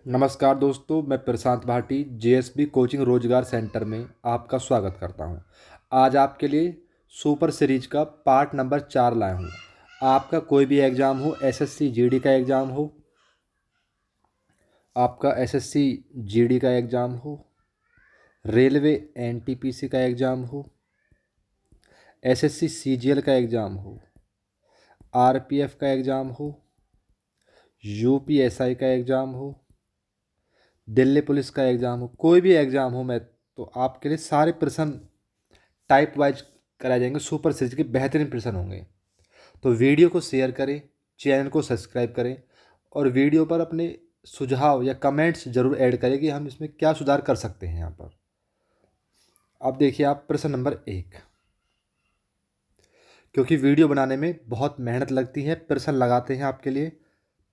नमस्कार दोस्तों, मैं प्रशांत भाटी जेएसबी कोचिंग रोजगार सेंटर में आपका स्वागत करता हूं। आज आपके लिए सुपर सीरीज का पार्ट नंबर 4 लाया हूं। आपका कोई भी एग्ज़ाम हो, एसएससी जीडी का एग्ज़ाम हो, आपका एसएससी जीडी का एग्ज़ाम हो, रेलवे एनटीपीसी का एग्ज़ाम हो, एसएससी सीजीएल का एग्ज़ाम हो, आरपीएफ का एग्ज़ाम हो, यूपीएसआई का एग्ज़ाम हो, दिल्ली पुलिस का एग्ज़ाम हो, कोई भी एग्ज़ाम हो, मैं तो आपके लिए सारे प्रश्न टाइप वाइज कराए जाएंगे। सुपर सीरीज के बेहतरीन प्रश्न होंगे। तो वीडियो को शेयर करें, चैनल को सब्सक्राइब करें और वीडियो पर अपने सुझाव या कमेंट्स जरूर ऐड करें कि हम इसमें क्या सुधार कर सकते हैं। यहाँ पर अब देखिए आप प्रश्न नंबर 1। क्योंकि वीडियो बनाने में बहुत मेहनत लगती है, प्रश्न लगाते हैं आपके लिए,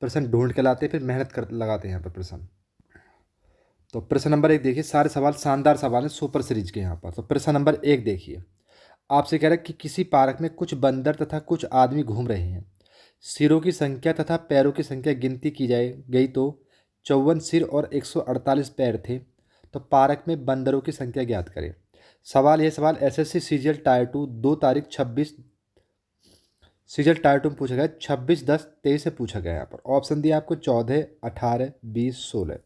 प्रश्न ढूंढ के लाते हैं, फिर मेहनत कर लगाते हैं यहाँ पर प्रश्न। तो प्रश्न नंबर 1 देखिए, सारे सवाल शानदार सवाल हैं सुपर सीरीज के यहाँ पर। तो प्रश्न नंबर 1 देखिए, आपसे कह रहा है कि किसी पार्क में कुछ बंदर तथा कुछ आदमी घूम रहे हैं। सिरों की संख्या तथा पैरों की संख्या गिनती की जाए गई तो 54 सिर और 148 पैर थे। तो पार्क में बंदरों की संख्या ज्ञात करें। सवाल एसएससी सीजीएल टायर 2 2 तारीख 26 सीजीएल टायर 2 में पूछा गया, 26/10/23 से पूछा गया। यहाँ पर ऑप्शन दिया आपको 14, 18, 20, 16।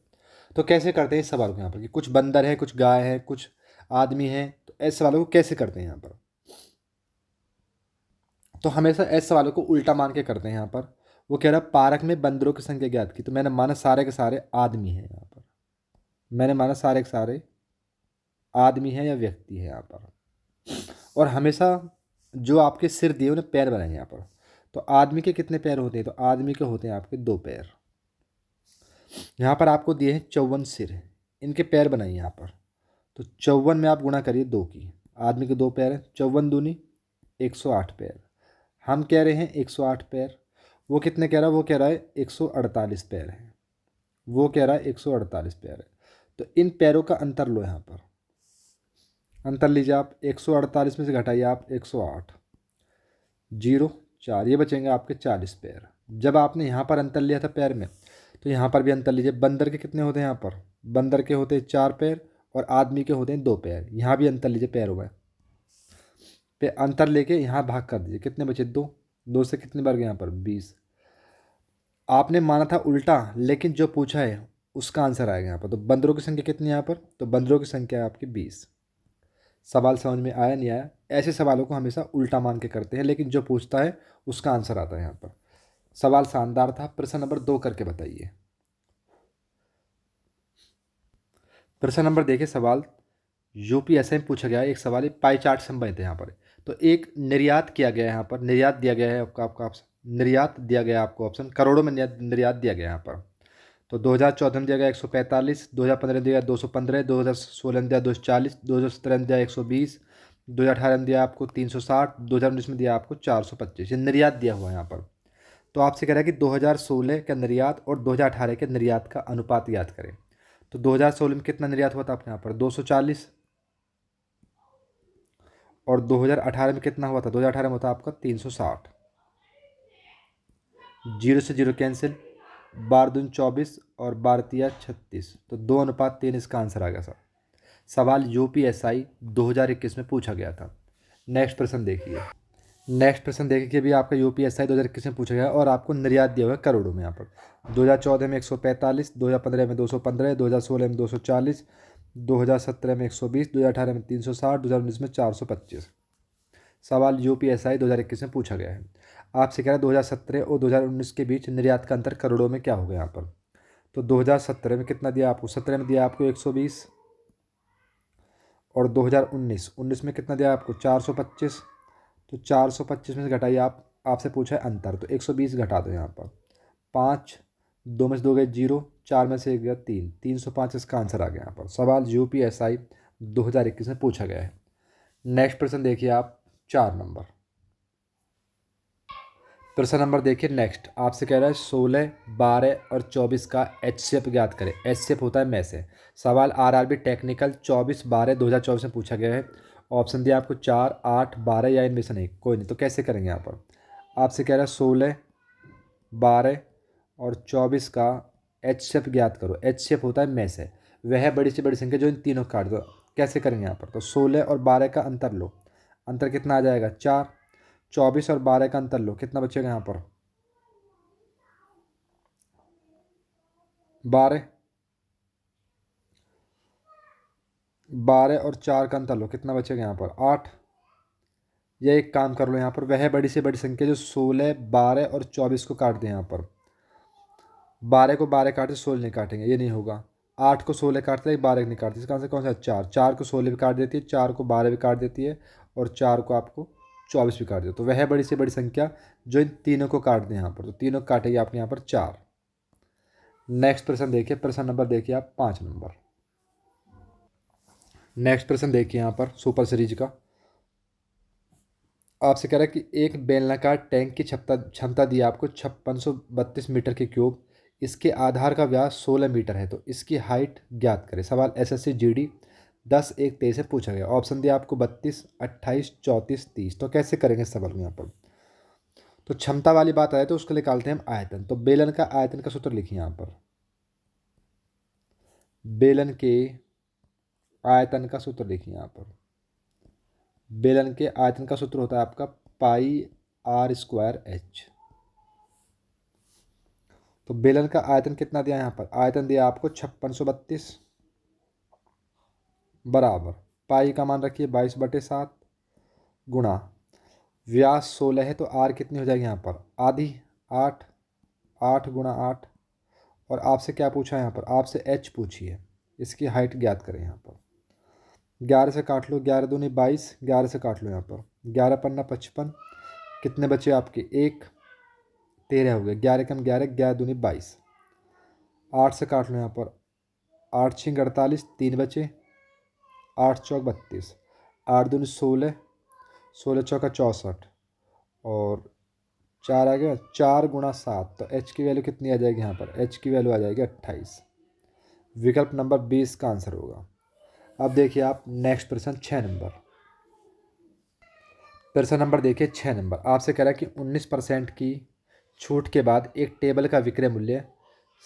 तो कैसे करते हैं इस सवाल को यहाँ पर कि कुछ बंदर हैं, कुछ गाय हैं, कुछ आदमी हैं। तो ऐसे सवालों को कैसे करते हैं यहाँ पर? तो हमेशा ऐसे सवालों को उल्टा मान के करते हैं यहाँ पर। वो कह रहा है पार्क में बंदरों की संख्या ज्ञात की, तो मैंने माना सारे के सारे आदमी हैं यहाँ पर। मैंने माना सारे के सारे आदमी हैं या व्यक्ति है यहाँ पर। और हमेशा जो आपके सिर दिए उन्हें पैर बनाए यहाँ पर। तो आदमी के कितने पैर होते हैं? तो आदमी के होते हैं आपके 2 पैर। यहाँ पर आपको दिए हैं 54 सिर, इनके पैर बनाइए यहाँ पर। तो 54 में आप गुणा करिए 2 की। आदमी के 2 पैर हैं, 54 दूनी 108 पैर। हम कह रहे हैं 108 पैर, वो कितने कह रहा है? वो कह रहा है 148 पैर है। वो कह रहा है 148 पैर है। तो इन पैरों का अंतर लो यहाँ पर। अंतर लीजिए आप, 148 में से घटाइए आप 108, 0 4, ये बचेंगे आपके 40 पैर। जब आपने यहाँ पर अंतर लिया था पैर में, तो यहाँ पर भी अंतर लीजिए। बंदर के कितने होते हैं यहाँ पर? बंदर के होते हैं 4 पैर और आदमी के होते हैं 2 पैर। यहाँ भी अंतर लीजिए पैरों में। पे अंतर लेके यहाँ भाग कर दीजिए, कितने बचे? 2। 2 से कितने बार गए यहाँ पर? 20। आपने माना था उल्टा, लेकिन जो पूछा है उसका आंसर आएगा यहाँ पर। तो बंदरों की संख्या कितनी है यहाँ पर? तो बंदरों की संख्या है आपकी 20। सवाल समझ में आया नहीं आया? ऐसे सवालों को हमेशा उल्टा मान के करते हैं, लेकिन जो पूछता है उसका आंसर आता है यहाँ पर। सवाल शानदार था। प्रश्न नंबर 2 करके बताइए। प्रश्न नंबर देखिए, सवाल यूपीएससी में पूछा गया है। एक सवाल है, पाई चार्ट संबंधित है यहाँ पर। तो एक निर्यात किया गया है यहाँ पर, निर्यात दिया गया है आपका ऑप्शन, निर्यात दिया गया है आपको ऑप्शन, करोड़ों में निर्यात दिया गया है यहाँ पर। तो 2014 में दिया गया 145, 2015 में दिया गया 215, 2016 में दिया 240, 2017 में दिया 120, 2018 में दिया आपको 360, 2019 में दिया आपको 425। ये निर्यात दिया हुआ है यहाँ पर। तो आपसे कह रहा है कि 2016 का निर्यात और 2018 के निर्यात का अनुपात याद करें। तो 2016 में कितना निर्यात हुआ था आपने यहाँ पर? 240। और 2018 में कितना हुआ था? 2018 में होता आपका 360। 0 से 0 कैंसिल, 12×2 24 और 12×3 36। तो 2:3 इसका आंसर आ गया सर। सवाल यूपीएसआई 2021 में पूछा गया था। नेक्स्ट प्रश्न देखिए। नेक्स्ट प्रश्न देखिए कि भी आपका यूपीएसआई 2021 में पूछा गया और आपको निर्यात दिया हुआ है करोड़ों में यहाँ पर। 2014 में 145, 2015 में 215, 2016 में 240, 2017 में 120, 2018 में 360, 2019 में 425। सवाल यूपीएसआई 2021 में पूछा गया है। आपसे कह रहा है 2017 और 2019 के बीच निर्यात का अंतर करोड़ों में क्या होगा यहाँ पर? तो 2017 में कितना दिया आपको? 17 में दिया आपको 120 और 2019 में कितना दिया आपको? 425। तो 425 में से घटाइए आप, आपसे पूछा है अंतर, तो 120 घटा दो यहाँ पर। 5, 2 में से 2 गए 0, 4 में से 1 गया 3, 305 इसका आंसर आ गया यहाँ पर। सवाल यूपीएसआई 2021 में पूछा गया है। नेक्स्ट प्रश्न देखिए आप, 4 नंबर। प्रश्न नंबर देखिए नेक्स्ट, आपसे कह रहा है 16, 12 और 24 का एचसीएफ ज्ञात करें। एचसीएफ होता है में से। सवाल आरआरबी टेक्निकल 24/12/2024 में पूछा गया है। ऑप्शन दिया आपको 4, 8, 12 या इनमें से नहीं कोई नहीं। तो कैसे करेंगे यहाँ पर? आपसे कह रहा है 16, 12 और 24 का HCF ज्ञात करो। HCF होता है में से, वह बड़ी से बड़ी संख्या जो इन तीनों को काट दो। कैसे करेंगे यहाँ पर, तो 16 और 12 का अंतर लो, अंतर कितना आ जाएगा 4। 24 और 12 का अंतर लो, कितना बचेगा यहाँ पर 12। 12 और 4 का अंतर लो, कितना बचेगा यहाँ पर 8। यह एक काम कर लो यहाँ पर, वह बड़ी से बड़ी संख्या जो 16, 12 और 24 को काट दें यहाँ पर। 12 को 12 काटे 16 नहीं काटेंगे, ये नहीं होगा। 8 को 16 काटते हैं, 12 नहीं काटते, इसका आंसर कौन सा 4। 4 को 16 भी काट देती है, 4 को 12 भी काट देती है, और 4 को आपको 24 भी काट देती है। तो वह बड़ी से बड़ी संख्या जो इन तीनों को काट दें यहाँ पर, तो तीनों को काटेगी आपने यहाँ पर 4। नेक्स्ट प्रश्न देखिए, प्रश्न नंबर देखिए आप 5 नंबर। नेक्स्ट प्रश्न देखिए यहाँ पर सुपर सीरीज का आपसे कह रहा है कि एक बेलनाकार टैंक की क्षमता दी है आपको 5632 मीटर के क्यूब। इसके आधार का व्यास 16 मीटर है, तो इसकी हाइट ज्ञात करें। सवाल SSC GD 10-1-23 से पूछा गया। ऑप्शन दिया आपको 32, 28, 34, 30। तो कैसे करेंगे इस सवाल को यहाँ पर, तो क्षमता वाली बात आए तो उसको निकालते हैं हम आयतन। तो बेलन का आयतन का सूत्र लिखिए यहाँ पर, बेलन के आयतन का सूत्र लिखिए यहाँ पर। बेलन के आयतन का सूत्र होता है आपका πr²h। तो बेलन का आयतन कितना दिया यहाँ पर, आयतन दिया आपको 5632 बराबर पाई का मान रखिए 22/7 गुणा व्यास 16 है, तो आर कितनी हो जाएगी यहाँ पर आधी 8। 8 गुणा 8, और आपसे क्या पूछा है यहाँ पर, आपसे h पूछी है, इसकी हाइट ज्ञात करें यहाँ पर। 11 से काट लो, 11 दूनी 22, 11 से काट लो यहाँ पर, 11 पन्ना 55, कितने बचे आपके 1, 13 हो गए, 11 कम 11, 11 दूनी 22। 8 से काट लो यहाँ पर, 8 6 48, 3 बचे, 8 चौक 32, 8 दूनी 16, 16 चौका 64, और 4 आ गया, 4 गुणा 7। तो h की वैल्यू कितनी आ जाएगी यहाँ पर, h की वैल्यू आ जाएगी 28। विकल्प नंबर 20 का आंसर होगा। अब देखिए आप नेक्स्ट प्रश्न 6 नंबर। प्रश्न नंबर देखिए 6 नंबर, आपसे कह रहा है कि 19% की छूट के बाद एक टेबल का विक्रय मूल्य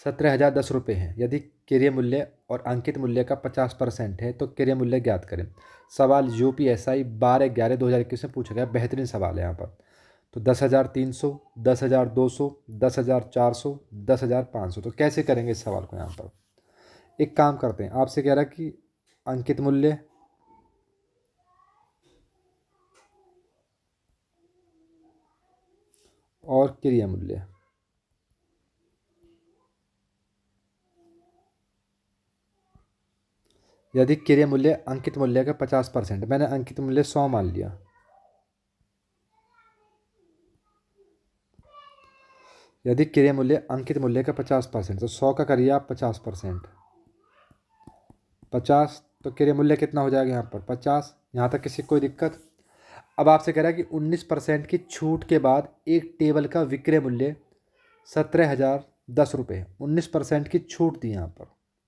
17,010 रुपये है। यदि क्रय मूल्य और अंकित मूल्य का 50% है तो क्रय मूल्य ज्ञात करें। सवाल UPSI 12/11/2021 में पूछा गया, बेहतरीन सवाल है यहाँ पर। तो 10,300, 10,200, 10,400, 10,500। तो कैसे करेंगे इस सवाल को यहाँ पर, एक काम करते हैं, आपसे कह रहा है कि अंकित मूल्य और क्रय मूल्य, यदि क्रय मूल्य अंकित मूल्य का 50%, मैंने अंकित मूल्य 100 मान लिया। यदि क्रय मूल्य अंकित मूल्य का 50%, तो 100 का करिए आप 50%, 50, तो क्रय मूल्य कितना हो जाएगा यहाँ पर 50। यहाँ तक किसी को कोई दिक्कत। अब आपसे कह रहा है कि 19% की छूट के बाद एक टेबल का विक्रय मूल्य 17,010 रुपये है। 19% की छूट दी यहाँ पर,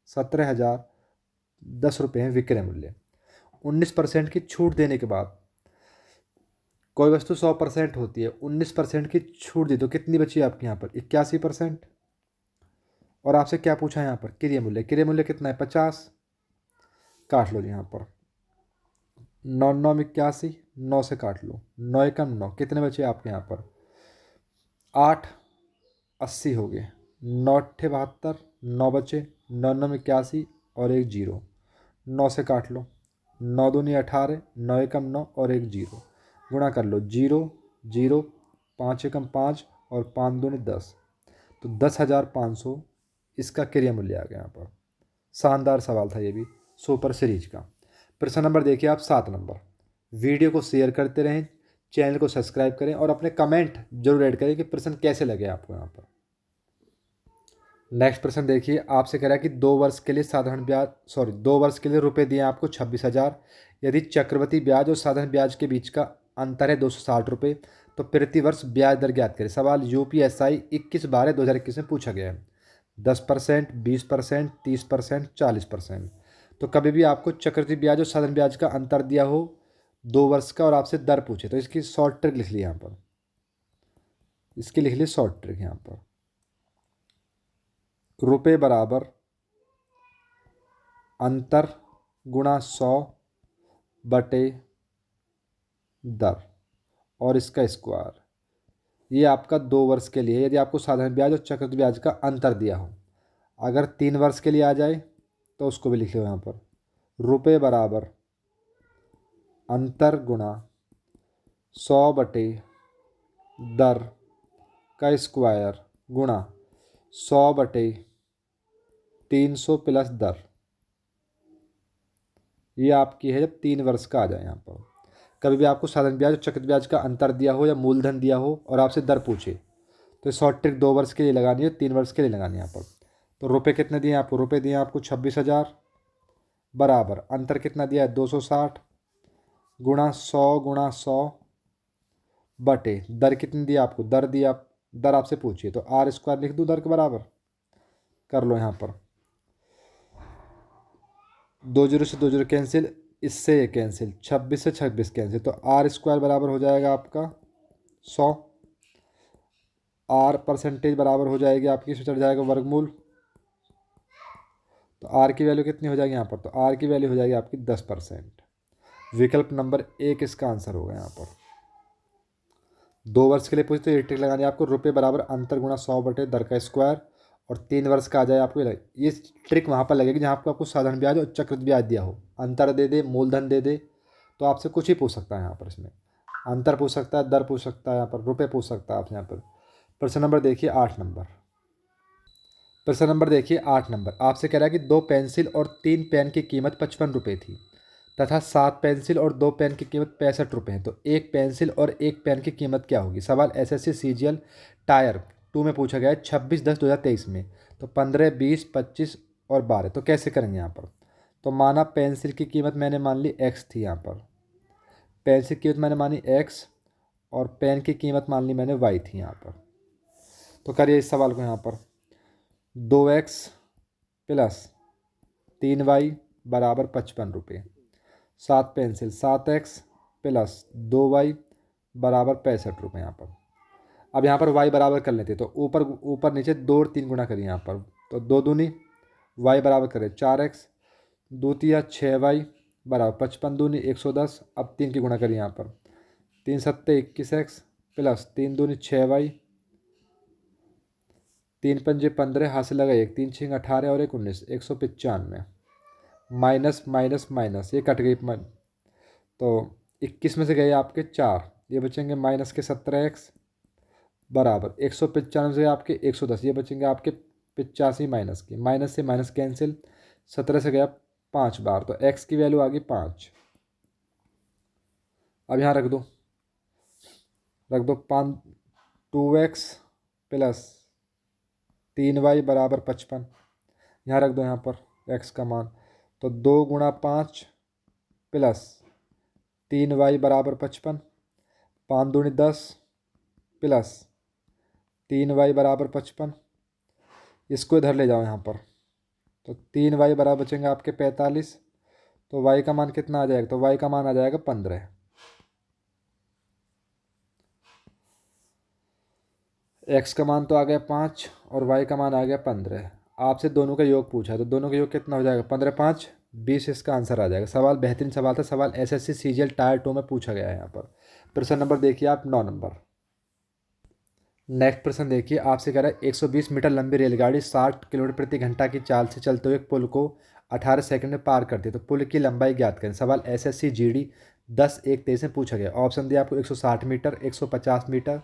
17,010 रुपये है विक्रय मूल्य। 19% की छूट देने के बाद कोई वस्तु 100% होती है, 19% की छूट दी तो कितनी बची आपके यहाँ पर 81%। और आपसे क्या पूछा है यहाँ पर क्रय मूल्य, क्रय मूल्य कितना है 50। काट लो जी यहाँ पर, 9 9 81, 9 से काट लो, 9 एकम 9, कितने बचे आपके यहाँ पर 8, 80 हो गए, 9 अट्ठे 72, 9 बचे, 9 9 81 और एक जीरो, 9 से काट लो, 9 दूनी 18, 9 एकम 9 और एक जीरो, गुणा कर लो, जीरो जीरो, 5 एकम 5 और 5 दूनी 10, तो 10,500 इसका क्रय मूल्य आ गया यहाँ पर। शानदार सवाल था ये भी सुपर सीरीज का। प्रश्न नंबर देखिए आप 7 नंबर। वीडियो को शेयर करते रहें, चैनल को सब्सक्राइब करें और अपने कमेंट जरूर ऐड करें कि प्रश्न कैसे लगे आपको यहाँ पर। नेक्स्ट प्रश्न देखिए, आपसे कह रहा है कि 2 वर्ष के लिए साधारण ब्याज 2 वर्ष के लिए रुपए दिए आपको 26,000। यदि चक्रवृद्धि ब्याज और साधारण ब्याज के बीच का अंतर है 260 रुपये, तो प्रति वर्ष ब्याज दर ज्ञात करें। सवाल UPSI 21/12/2021 में पूछा गया है। 10%, 20%, 30%, 40%। तो कभी भी आपको चक्रवृद्धि ब्याज और साधारण ब्याज का अंतर दिया हो 2 वर्ष का और आपसे दर पूछे, तो इसकी शॉर्ट ट्रिक लिख ली यहाँ पर, इसकी लिख ली शॉर्ट ट्रिक यहाँ पर। रुपये बराबर अंतर गुणा 100 बटे दर और इसका स्क्वायर। ये आपका 2 वर्ष के लिए, यदि आपको साधारण ब्याज और चक्रवृद्धि ब्याज का अंतर दिया हो। अगर 3 वर्ष के लिए आ जाए तो उसको भी लिख लो यहाँ पर, रुपये बराबर अंतर गुणा 100 बटे दर का स्क्वायर गुणा 100 बटे 300 प्लस दर। ये आपकी है जब 3 वर्ष का आ जाए। यहाँ पर कभी भी आपको साधारण ब्याज और चक्रवृद्धि ब्याज का अंतर दिया हो या मूलधन दिया हो और आपसे दर पूछे तो शॉर्ट ट्रिक 2 वर्ष के लिए लगानी है, 3 वर्ष के लिए लगानी है यहाँ पर। तो रुपये कितने दिए आपको, रुपये दिए आपको 26,000 बराबर अंतर कितना दिया है 260 गुणा 100 बटे दर कितनी दी आपको, दर दिया, दर आपसे पूछिए तो आर स्क्वायर लिख दूँ दर के बराबर। कर लो यहाँ पर, 2 जीरो से 2 जीरो कैंसिल, इससे ये कैंसिल, 26 से 26 कैंसिल, तो आर स्क्वायर बराबर हो जाएगा आपका 100। आर परसेंटेज बराबर हो जाएगी आपकी, इसमें चढ़ जाएगा वर्गमूल, तो आर की वैल्यू कितनी हो जाएगी यहाँ पर, तो आर की वैल्यू हो जाएगी आपकी 10%। विकल्प नंबर 1 इसका आंसर होगा यहाँ पर। 2 वर्ष के लिए पूछते तो ये ट्रिक लगानी है आपको, रुपये बराबर अंतर गुणा 100 बटे दर का स्क्वायर, और 3 वर्ष का आ जाए आपको ये ट्रिक वहाँ पर लगेगी जहाँ आपको साधारण ब्याज और चक्रवृद्धि ब्याज दिया हो, अंतर दे दे, मूलधन दे दे, तो आपसे कुछ ही पूछ सकता है यहाँ पर। इसमें अंतर पूछ सकता है, दर पूछ सकता है, यहाँ पर रुपये पूछ सकता है आपसे। यहाँ पर प्रश्न नंबर देखिए 8 नंबर। प्रश्न नंबर देखिए 8 नंबर, आपसे कह रहा है कि 2 पेंसिल और 3 पेन की कीमत 55 रुपये थी तथा 7 पेंसिल और 2 पेन की कीमत 65 रुपये है, तो एक पेंसिल और एक पेन की कीमत क्या होगी। सवाल एसएससी सीजीएल टायर 2 में पूछा गया है 26/10/2023 में। तो 15, 20, 25 और 12, तो कैसे करेंगे यहाँ पर। तो माना पेंसिल की कीमत मैंने मान ली x थी, यहाँ पर पेंसिल की कीमत मैंने मानी x और पेन की कीमत मान ली मैंने y थी यहाँ पर। तो करिए इस सवाल को यहाँ पर, 2x प्लस 3y बराबर 55 रुपये, 7 पेंसिल 7x प्लस 2y बराबर 65 रुपये यहाँ पर। अब यहाँ पर y बराबर कर लेते, तो ऊपर ऊपर नीचे 2 और 3 गुना करिए यहाँ पर, तो 2 दूनी y बराबर करें 4x, 2 तिया 6y बराबर 55 दूनी 110। अब 3 की गुणा करिए यहाँ पर, 3 सत्ते 21x प्लस 3 दूनी 6y, 3 पंजे 15, हाथ से लगा 1, 3 छिंग 18 और 1 19, 195 माइनस माइनस माइनस ये कट गई तो 21 में से गए आपके 4, ये बचेंगे माइनस के 17x बराबर 195 से आपके 110, ये बचेंगे आपके 85 माइनस की, माइनस से माइनस कैंसिल, 17 से गया 5 बार, तो x की वैल्यू आ गई 5। अब यहाँ रख दो 5, 2x प्लस 3y बराबर 55, यहाँ रख दो यहाँ पर x का मान, तो 2 गुणा 5 प्लस 3y बराबर 55, 5 दूनी 10 प्लस 3y बराबर 55, इसको इधर ले जाओ यहाँ पर, तो 3y बराबर बचेंगे आपके 45, तो y का मान कितना आ जाएगा, तो y का मान आ जाएगा 15। x का मान तो आ गया 5 और y का मान आ गया 15। आपसे दोनों का योग पूछा, तो दोनों का योग कितना हो जाएगा, 15 5 20, इसका आंसर आ जाएगा। सवाल बेहतरीन सवाल था, सवाल एसएससी सीजीएल टायर 2 में पूछा गया है यहाँ पर। प्रश्न नंबर देखिए आप 9 नंबर। नेक्स्ट प्रश्न देखिए, आपसे कह रहा है 120 मीटर लंबी रेलगाड़ी 60 किलोमीटर प्रति घंटा की चाल से चलते हुए पुल को 18 सेकंड में पार करती है, तो पुल की लंबाई ज्ञात करें। सवाल एसएससी जीडी 10/1/23 में पूछा गया। ऑप्शन दिया आपको 160 मीटर, 150 मीटर,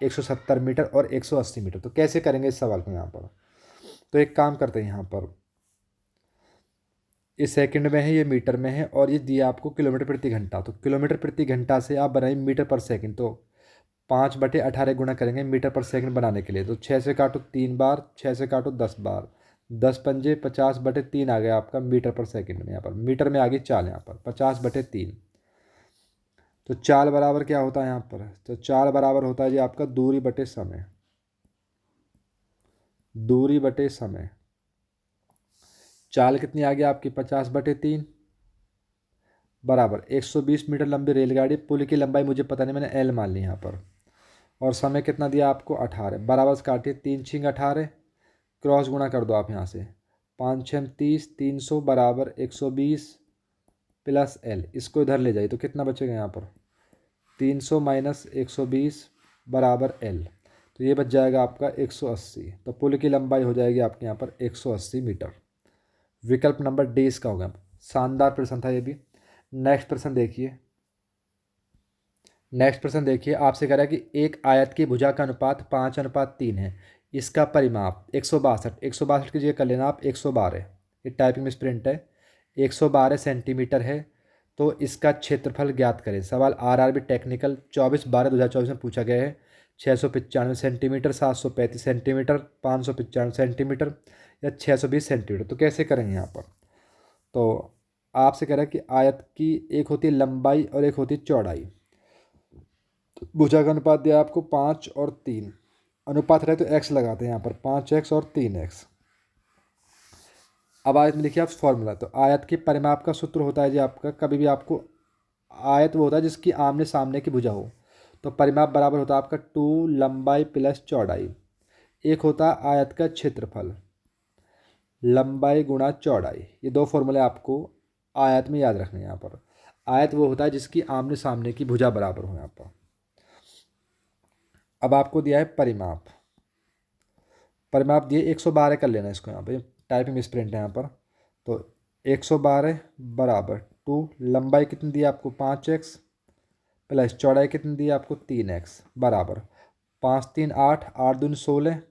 170 मीटर और 180 मीटर। तो कैसे करेंगे इस सवाल को यहाँ पर, तो एक काम करते हैं यहाँ पर, ये सेकंड में है, ये मीटर में है, और ये दिया आपको किलोमीटर प्रति घंटा, तो किलोमीटर प्रति घंटा से आप बनाइए मीटर पर सेकंड, तो 5/18 गुना करेंगे मीटर पर सेकंड बनाने के लिए। तो 6 से काटो 3 बार, 6 से काटो 10 बार, 10 पंजे 50/3 आ गया आपका मीटर पर सेकंड में। यहाँ पर मीटर में आ गई चाल, यहाँ पर 50/3। तो चाल बराबर क्या होता है यहाँ पर, तो चाल बराबर होता है जी आपका दूरी बटे समय, दूरी बटे समय। चाल कितनी आ गई आपकी 50/3 बराबर 120 मीटर लंबी रेलगाड़ी, पुल की लंबाई मुझे पता नहीं, मैंने एल मान ली यहाँ पर, और समय कितना दिया आपको 18 बराबर से काटिए, 3 छिंग 18, क्रॉस गुणा कर दो आप यहाँ से, 5 6 30, 300 बराबर 120 प्लस एल, इसको इधर ले जाइए तो कितना बचेगा यहाँ पर, 300 माइनस 120 बराबर एल, तो ये बच जाएगा आपका 180। तो पुल की लंबाई हो जाएगी आपके यहाँ पर 180 मीटर। विकल्प नंबर डी इसका होगा। शानदार प्रश्न था ये भी। नेक्स्ट प्रश्न देखिए, नेक्स्ट प्रश्न देखिए, आपसे कह रहा है कि एक आयत की भुजा का अनुपात 5:3 है, इसका परिमाप 162, 162 की जगह कर लेना आप 112, ये टाइपिंग में स्प्रिंट है, 112 सेंटीमीटर है, तो इसका क्षेत्रफल ज्ञात करें। सवाल आरआरबी टेक्निकल 24/12/2024 में पूछा गया है। 695 सेंटीमीटर, 735 सेंटीमीटर, 595 सेंटीमीटर या 620 सेंटीमीटर, तो कैसे करेंगे यहाँ पर। तो आपसे कह रहा है कि आयत की एक होती है लंबाई और एक होती है चौड़ाई। भुजा का अनुपात दिया आपको 5 और 3, अनुपात रहे तो x लगाते हैं यहाँ पर, 5x और 3x। अब आयत में देखिए आप फॉर्मूला, तो आयत के परिमाप का सूत्र होता है जी आपका, कभी भी आपको आयत वो होता है जिसकी आमने सामने की भुजा हो, तो परिमाप बराबर होता है आपका 2 लंबाई प्लस चौड़ाई। एक होता है आयत का क्षेत्रफल, लंबाई गुणा चौड़ाई, ये दो फॉर्मूले आपको आयत में याद रखने हैं यहाँ पर। आयत वो होता है जिसकी आमने सामने की भुजा बराबर हो यहाँ पर। अब आपको दिया है परिमाप, परिमाप दिए 112 कर लेना इसको यहाँ पे, टाइपिंग मिसप्रिंट है यहाँ पर। तो 112 बराबर 2, लंबाई कितनी दी है आपको 5x प्लस चौड़ाई कितनी दी है आपको 3x बराबर 5 3 8, 8 दूनी 16,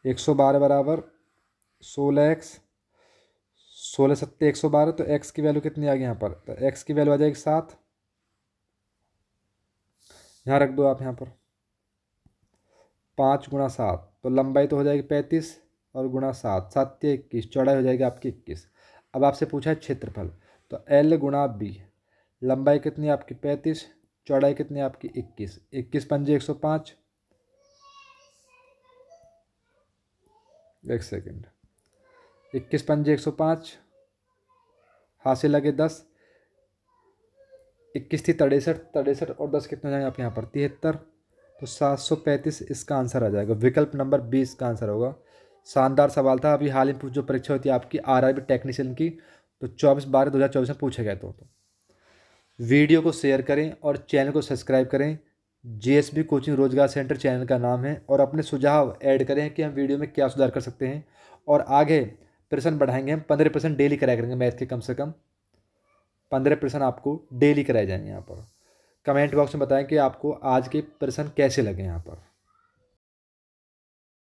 112 बराबर 16x, 16 सत्ते 112, तो x की वैल्यू कितनी आ गई यहाँ पर, तो x की वैल्यू आ जाएगी 7, यहाँ रख दो आप यहाँ पर 5 गुणा 7, तो लंबाई तो हो जाएगी 35 और गुणा 7, 7 या 21, चौड़ाई हो जाएगी आपकी 21। अब आपसे पूछा है क्षेत्रफल, तो L गुणा बी, लंबाई कितनी है आपकी 35, चौड़ाई कितनी है आपकी 21, 21 पंजे 105, एक सेकेंड, 21 पंजे 105, हाथ से लगे 10, 21 थी 63, 63 और 10 कितने हो जाएंगे आप यहाँ पर 73, तो 735 इसका आंसर आ जाएगा। विकल्प नंबर 20 का आंसर होगा। शानदार सवाल था, अभी हाल ही जो परीक्षा होती है आपकी आरआरबी टेक्नीशियन की, तो 24/12/2024 में पूछे गए। तो वीडियो को शेयर करें और चैनल को सब्सक्राइब करें। जीएसबी कोचिंग रोजगार सेंटर चैनल का नाम है, और अपने सुझाव ऐड करें कि हम वीडियो में क्या सुधार कर सकते हैं, और आगे प्रश्न बढ़ाएंगे। हम 15% डेली कराया करेंगे मैथ के, कम से कम 15% आपको डेली कराए जाएंगे यहाँ पर। कमेंट बॉक्स में बताएं कि आपको आज के प्रश्न कैसे लगे यहाँ पर।